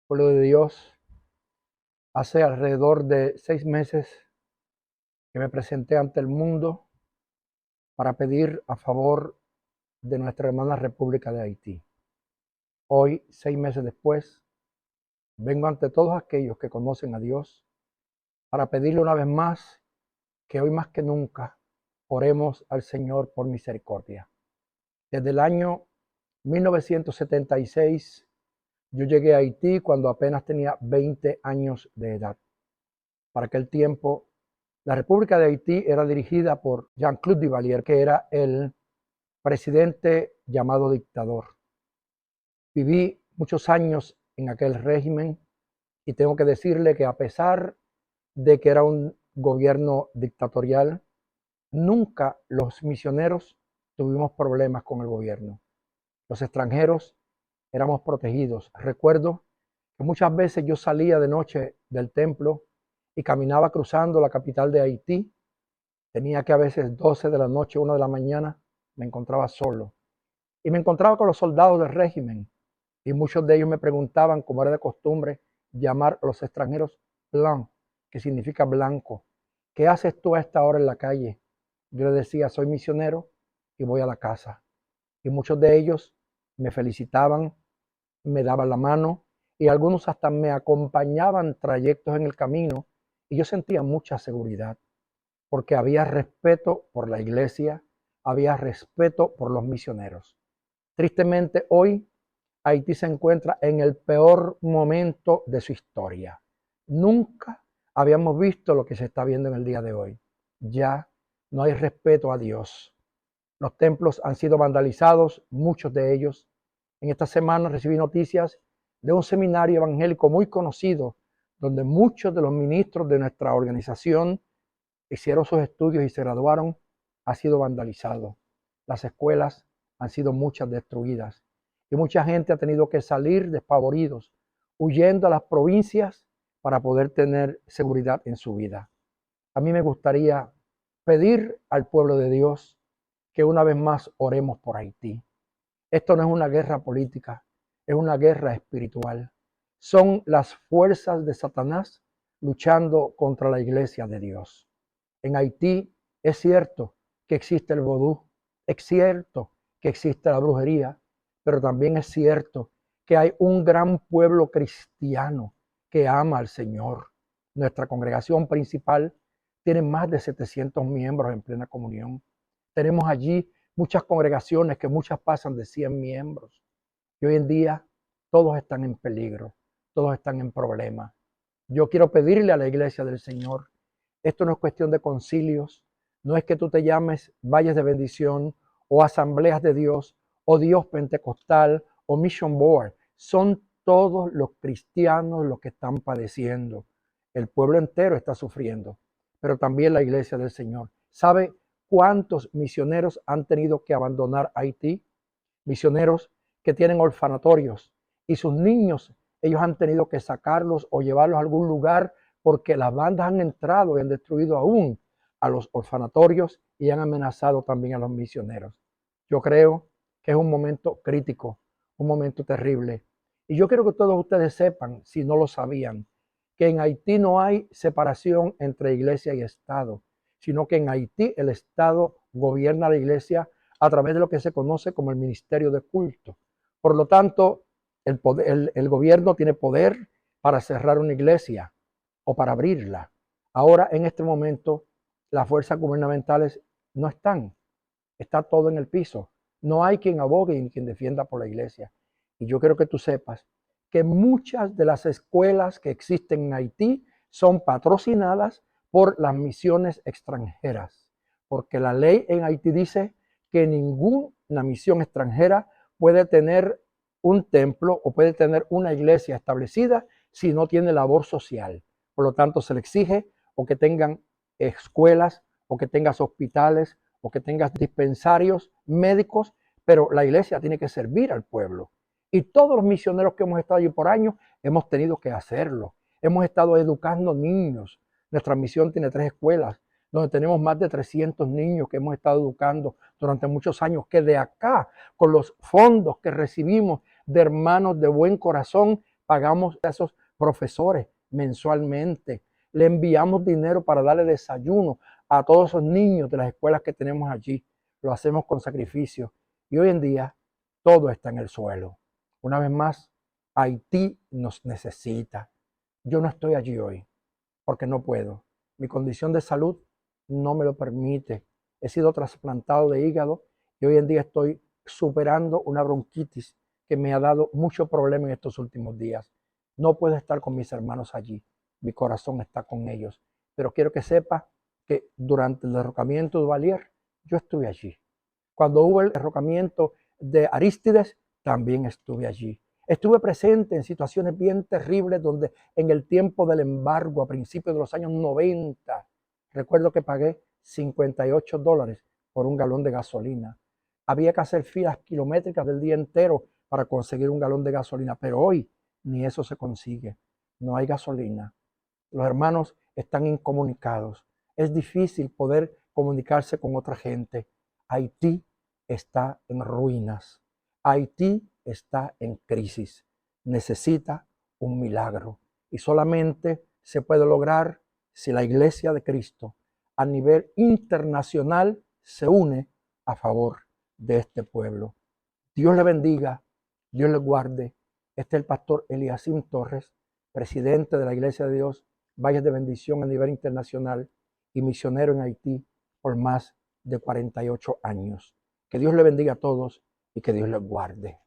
Pueblo de Dios, hace alrededor de 6 meses que me presenté ante el mundo para pedir a favor de nuestra hermana República de Haití. Hoy, 6 meses después, vengo ante todos aquellos que conocen a Dios para pedirle una vez más que hoy más que nunca oremos al Señor por misericordia. Desde el año 1976 yo llegué a Haití cuando apenas tenía 20 años de edad. Para aquel tiempo, la República de Haití era dirigida por Jean-Claude Duvalier, que era el presidente llamado dictador. Viví muchos años en aquel régimen y tengo que decirle que a pesar de que era un gobierno dictatorial, nunca los misioneros tuvimos problemas con el gobierno. Los extranjeros éramos protegidos. Recuerdo que muchas veces yo salía de noche del templo y caminaba cruzando la capital de Haití. Tenía que a veces 12 de la noche, 1 de la mañana, me encontraba solo. Y me encontraba con los soldados del régimen. Y muchos de ellos me preguntaban, como era de costumbre, llamar a los extranjeros blanc, que significa blanco. ¿Qué haces tú a esta hora en la calle? Yo les decía, soy misionero y voy a la casa. Y muchos de ellos me felicitaban, me daban la mano y algunos hasta me acompañaban trayectos en el camino y yo sentía mucha seguridad porque había respeto por la iglesia, había respeto por los misioneros. Tristemente hoy Haití se encuentra en el peor momento de su historia. Nunca habíamos visto lo que se está viendo en el día de hoy. Ya no hay respeto a Dios. Los templos han sido vandalizados, muchos de ellos. En esta semana recibí noticias de un seminario evangélico muy conocido, donde muchos de los ministros de nuestra organización hicieron sus estudios y se graduaron, ha sido vandalizado. Las escuelas han sido muchas destruidas y mucha gente ha tenido que salir despavoridos, huyendo a las provincias para poder tener seguridad en su vida. A mí me gustaría pedir al pueblo de Dios que una vez más oremos por Haití. Esto no es una guerra política, es una guerra espiritual. Son las fuerzas de Satanás luchando contra la iglesia de Dios. En Haití es cierto que existe el vodú, es cierto que existe la brujería, pero también es cierto que hay un gran pueblo cristiano que ama al Señor. Nuestra congregación principal tiene más de 700 miembros en plena comunión. Tenemos allí muchas congregaciones que muchas pasan de 100 miembros. Y hoy en día todos están en peligro, todos están en problemas. Yo quiero pedirle a la iglesia del Señor, esto no es cuestión de concilios, no es que tú te llames valles de bendición o asambleas de Dios o Dios pentecostal o mission board. Son todos los cristianos los que están padeciendo. El pueblo entero está sufriendo, pero también la iglesia del Señor. ¿Sabe cuántos misioneros han tenido que abandonar Haití? Misioneros que tienen orfanatorios y sus niños, ellos han tenido que sacarlos o llevarlos a algún lugar porque las bandas han entrado y han destruido aún a los orfanatorios y han amenazado también a los misioneros. Yo creo que es un momento crítico, un momento terrible. Y yo quiero que todos ustedes sepan, si no lo sabían, que en Haití no hay separación entre iglesia y Estado, sino que en Haití el Estado gobierna la iglesia a través de lo que se conoce como el ministerio de culto. Por lo tanto, el gobierno tiene poder para cerrar una iglesia o para abrirla. Ahora, en este momento, las fuerzas gubernamentales no están. Está todo en el piso. No hay quien abogue ni quien defienda por la iglesia. Y yo quiero que tú sepas que muchas de las escuelas que existen en Haití son patrocinadas por las misiones extranjeras. Porque la ley en Haití dice que ninguna misión extranjera puede tener un templo o puede tener una iglesia establecida si no tiene labor social. Por lo tanto, se le exige o que tengan escuelas o que tengas hospitales o que tengas dispensarios médicos, pero la iglesia tiene que servir al pueblo. Y todos los misioneros que hemos estado allí por años hemos tenido que hacerlo. Hemos estado educando niños. Nuestra misión tiene 3 escuelas, donde tenemos más de 300 niños que hemos estado educando durante muchos años, que de acá, con los fondos que recibimos de hermanos de buen corazón, pagamos a esos profesores mensualmente, le enviamos dinero para darle desayuno a todos esos niños de las escuelas que tenemos allí. Lo hacemos con sacrificio. Y hoy en día todo está en el suelo. Una vez más, Haití nos necesita. Yo no estoy allí hoy porque no puedo. Mi condición de salud no me lo permite. He sido trasplantado de hígado y hoy en día estoy superando una bronquitis que me ha dado mucho problema en estos últimos días. No puedo estar con mis hermanos allí. Mi corazón está con ellos. Pero quiero que sepa que durante el derrocamiento de Duvalier, yo estuve allí. Cuando hubo el derrocamiento de Arístides, también estuve allí. Estuve presente en situaciones bien terribles donde en el tiempo del embargo, a principios de los años 90, recuerdo que pagué $58 por un galón de gasolina. Había que hacer filas kilométricas del día entero para conseguir un galón de gasolina, pero hoy ni eso se consigue. No hay gasolina. Los hermanos están incomunicados. Es difícil poder comunicarse con otra gente. Haití está en ruinas. Haití está en crisis. Necesita un milagro. Y solamente se puede lograr si la Iglesia de Cristo a nivel internacional se une a favor de este pueblo. Dios le bendiga, Dios le guarde. Este es el pastor Eliasim Torres, presidente de la Iglesia de Dios, Valles de Bendición a nivel internacional y misionero en Haití por más de 48 años. Que Dios le bendiga a todos y que Dios les guarde.